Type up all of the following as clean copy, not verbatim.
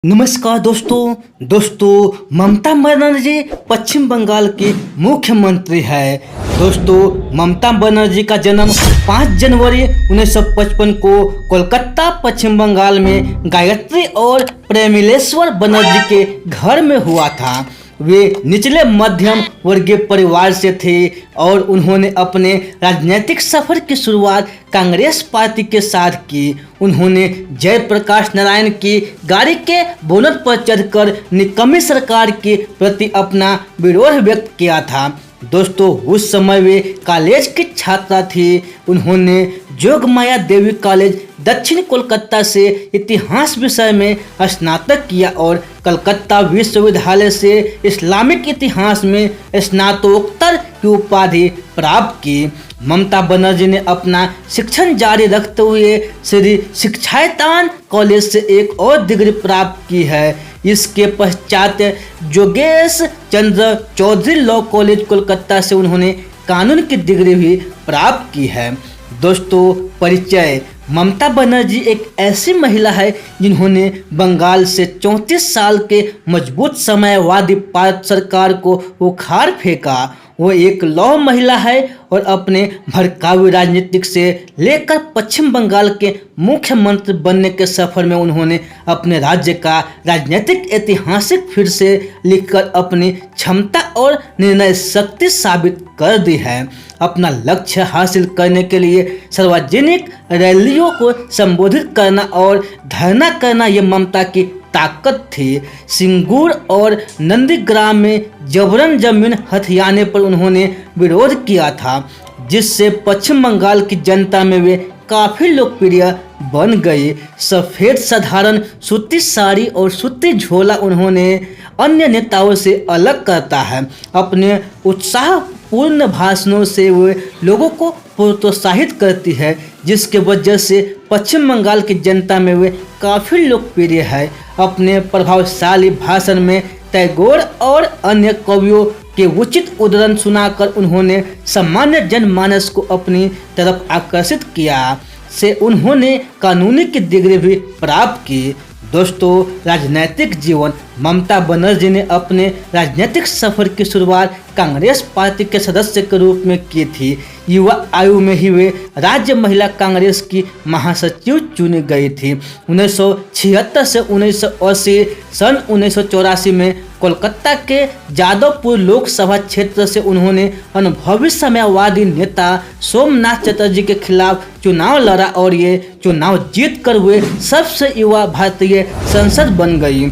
नमस्कार दोस्तों ममता बनर्जी पश्चिम बंगाल की मुख्यमंत्री है। दोस्तों ममता बनर्जी का जन्म 5 जनवरी 1955 को कोलकाता पश्चिम बंगाल में गायत्री और प्रेमिलेश्वर बनर्जी के घर में हुआ था। वे निचले मध्यम वर्गीय परिवार से थे और उन्होंने अपने राजनीतिक सफर की शुरुआत कांग्रेस पार्टी के साथ की। उन्होंने जयप्रकाश नारायण की गाड़ी के बोनट पर चढ़कर निकम्मी सरकार के प्रति अपना विरोध व्यक्त किया था। दोस्तों उस समय वे कॉलेज की छात्रा थी। उन्होंने जोगमाया देवी कॉलेज दक्षिण कोलकाता से इतिहास विषय में स्नातक किया और कलकत्ता विश्वविद्यालय से इस्लामिक इतिहास में स्नातकोत्तर की उपाधि प्राप्त की। ममता बनर्जी ने अपना शिक्षण जारी रखते हुए श्री शिक्षायतन कॉलेज से एक और डिग्री प्राप्त की है। इसके पश्चात जोगेश चंद्र चौधरी लॉ कॉलेज कोलकाता से उन्होंने कानून की डिग्री भी प्राप्त की है। दोस्तों परिचय, ममता बनर्जी एक ऐसी महिला है जिन्होंने बंगाल से 34 साल के मजबूत साम्यवादी भारत सरकार को उखाड़ फेंका। वो एक लौह महिला है और अपने भड़काऊ राजनीतिक से लेकर पश्चिम बंगाल के मुख्यमंत्री बनने के सफर में उन्होंने अपने राज्य का राजनीतिक ऐतिहासिक फिर से लिखकर अपनी क्षमता और निर्णय शक्ति साबित कर दी है। अपना लक्ष्य हासिल करने के लिए सार्वजनिक रैलियों को संबोधित करना और धरना करना ये ममता की ताकत थी। सिंगूर और नंदीग्राम में जबरन जमीन हथियाने पर उन्होंने विरोध किया था, जिससे पश्चिम बंगाल की जनता में वे काफी लोकप्रिय बन गई। सफेद साधारण सूती साड़ी और सूती झोला उन्होंने अन्य नेताओं से अलग करता है। अपने उत्साहपूर्ण भाषणों से वे लोगों को प्रोत्साहित करती है, जिसके वजह से पश्चिम बंगाल की जनता में वे काफ़ी लोकप्रिय है। अपने प्रभावशाली भाषण में टैगोर और अन्य कवियों के उचित उद्धरण सुनाकर उन्होंने सामान्य जनमानस को अपनी तरफ आकर्षित किया। से उन्होंने कानूनी की डिग्री भी प्राप्त की। दोस्तों राजनीतिक जीवन, ममता बनर्जी ने अपने राजनीतिक सफर की शुरुआत कांग्रेस पार्टी के सदस्य के रूप में की थी। युवा आयु में ही वे राज्य महिला कांग्रेस की महासचिव चुनी गई थी। 1976 से 1980 सन 1984 में कोलकाता के जादवपुर लोकसभा क्षेत्र से उन्होंने अनुभवी साम्यवादी नेता सोमनाथ चटर्जी के खिलाफ चुनाव लड़ा और ये चुनाव जीतकर वे सबसे युवा भारतीय संसद बन गई।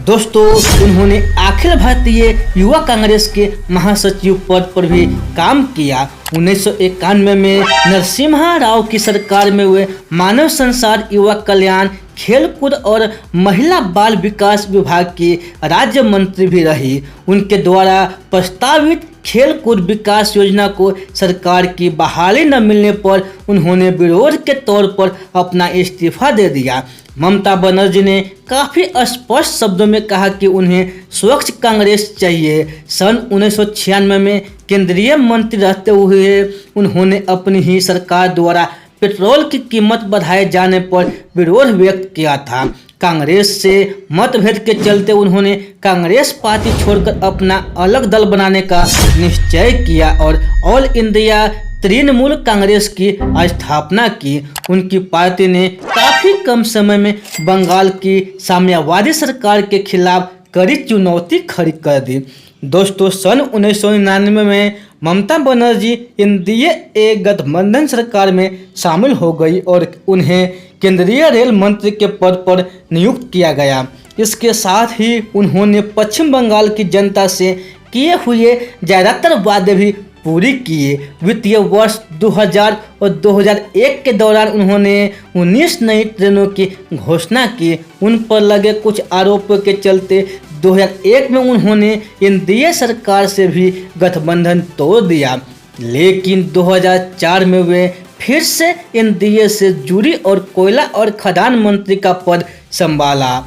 दोस्तों उन्होंने अखिल भारतीय युवा कांग्रेस के महासचिव पद पर भी काम किया। 1991 में नरसिम्हा राव की सरकार में वे मानव संसाधन, युवा कल्याण, खेलकूद और महिला बाल विकास विभाग की राज्य मंत्री भी रही। उनके द्वारा प्रस्तावित खेलकूद विकास योजना को सरकार की बहाली न मिलने पर उन्होंने विरोध के तौर पर अपना इस्तीफा दे दिया। ममता बनर्जी ने काफ़ी स्पष्ट शब्दों में कहा कि उन्हें स्वच्छ कांग्रेस चाहिए। सन 1996 में केंद्रीय मंत्री रहते हुए उन्होंने अपनी ही सरकार द्वारा पेट्रोल की कीमत बढ़ाए जाने पर विरोध व्यक्त किया था। कांग्रेस से मतभेद के चलते उन्होंने कांग्रेस पार्टी छोड़कर अपना अलग दल बनाने का निश्चय किया और ऑल इंडिया तृणमूल कांग्रेस की स्थापना की। उनकी पार्टी ने काफ़ी कम समय में बंगाल की साम्यवादी सरकार के खिलाफ कड़ी चुनौती खड़ी कर दी। दोस्तों सन 1999 में ममता बनर्जी एनडीए गठबंधन सरकार में शामिल हो गई और उन्हें केंद्रीय रेल मंत्री के पद पर नियुक्त किया गया। इसके साथ ही उन्होंने पश्चिम बंगाल की जनता से किए हुए ज़्यादातर वादे भी पूरी किए। वित्तीय वर्ष 2000 और 2001 के दौरान उन्होंने 19 नई ट्रेनों की घोषणा की। उन पर लगे कुछ आरोपों के चलते 2001 में उन्होंने एनडीए सरकार से भी गठबंधन तोड़ दिया, लेकिन 2004 में वे फिर से एनडीए से जुड़ी और कोयला और खदान मंत्री का पद संभाला।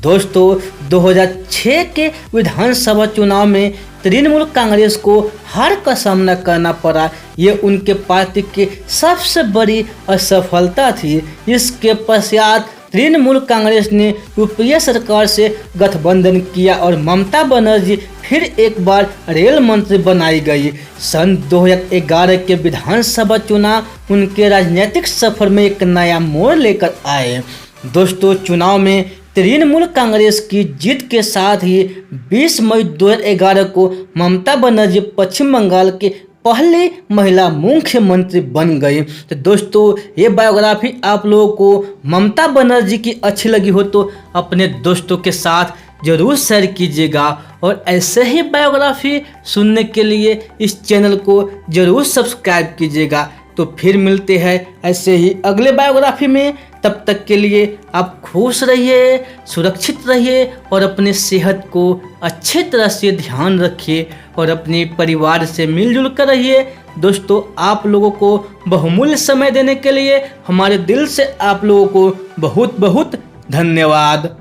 दोस्तों 2006 के विधानसभा चुनाव में तृणमूल कांग्रेस को हार का सामना करना पड़ा। ये उनके पार्टी की सबसे बड़ी असफलता थी। इसके पश्चात तृणमूल कांग्रेस ने यूपीए सरकार से गठबंधन किया और ममता बनर्जी फिर एक बार रेल मंत्री बनाई गई। सन 2011 के विधानसभा चुनाव उनके राजनीतिक सफर में एक नया मोड़ लेकर आए। दोस्तों, चुनाव में तृणमूल कांग्रेस की जीत के साथ ही 20 मई 2011 को ममता बनर्जी पश्चिम बंगाल के पहली महिला मुख्यमंत्री बन गई। तो दोस्तों, ये बायोग्राफी आप लोगों को ममता बनर्जी की अच्छी लगी हो तो अपने दोस्तों के साथ ज़रूर शेयर कीजिएगा और ऐसे ही बायोग्राफी सुनने के लिए इस चैनल को ज़रूर सब्सक्राइब कीजिएगा। तो फिर मिलते हैं ऐसे ही अगले बायोग्राफी में। तब तक के लिए आप खुश रहिए, सुरक्षित रहिए और अपने सेहत को अच्छे तरह से ध्यान रखिए और अपने परिवार से मिलजुल कर रहिए। दोस्तों, आप लोगों को बहुमूल्य समय देने के लिए हमारे दिल से आप लोगों को बहुत बहुत धन्यवाद।